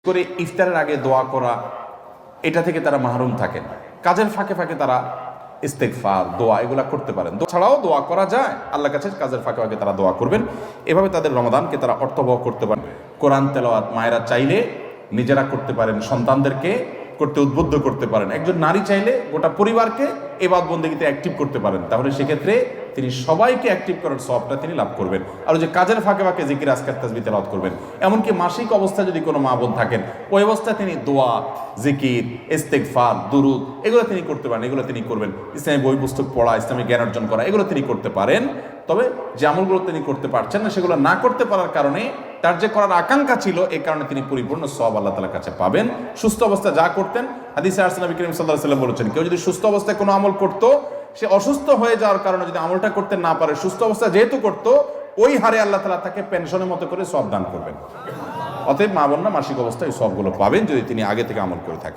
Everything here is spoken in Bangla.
করে ইফতারের আগে দোয়া করা, এটা থেকে তারা মাহরুম থাকেন। কাজের ফাঁকে ফাঁকে তারা ইস্তেগফার, দোয়া এগুলা করতে পারেন। ছাড়াও দোয়া করা যায় আল্লাহর কাছে, কাজের ফাঁকে ফাঁকে তারা দোয়া করবেন। এভাবে তাদের রমাদানকে তারা অর্থবহ করতে পারেন। কোরআন তেলাওয়াত মায়েরা চাইলে নিজেরা করতে পারেন, সন্তানদেরকে করতে উদ্বুদ্ধ করতে পারেন। একজন নারী চাইলে গোটা পরিবারকে ইবাদত বন্দেগীতে অ্যাক্টিভ করতে পারেন। তাহলে সেক্ষেত্রে তিনি সবাইকে অ্যাক্টিভ করার সওয়াবটা তিনি লাভ করবেন। আর যে কাজের ফাঁকে ফাঁকে জিকির, আজকার, তাসবিহ তেলাওয়াত করবেন। এমনকি মাসিক অবস্থায় যদি কোনো মা বোন থাকেন, ওই অবস্থায় তিনি দোয়া, জিকির, ইস্তেগফার, দুরুদ এগুলো তিনি করতে পারেন। এগুলো তিনি করবেন। ইসলামী বই পুস্তক পড়া, ইসলামী জ্ঞান অর্জন করা, এগুলো তিনি করতে পারেন। তবে যে আমলগুলো তিনি করতে পারছেন না, সেগুলো না করতে পারার কারণে তার যে করার আকাঙ্ক্ষা ছিল, এই কারণে তিনি পরিপূর্ণ সওয়াব আল্লাহ তাআলার কাছে পাবেন। সুস্থ অবস্থায় যা করতেন, হাদিসে আসছে নবী করিম সাল্লাল্লাহু আলাইহি ওয়াসাল্লাম বলেছেন, কেউ যদি সুস্থ অবস্থায় কোনো আমল করতো, সে অসুস্থ হয়ে যাওয়ার কারণে যদি আমলটা করতে না পারে, সুস্থ অবস্থায় যেহেতু করতো, ওই হারে আল্লাহ তাআলা তাকে পেনশনের মতো করে সওয়াব দান করবেন। অতএব মা বোনরা মাসিক অবস্থায় এই সওয়াবগুলো পাবেন যদি তিনি আগে থেকে আমল করে থাকেন।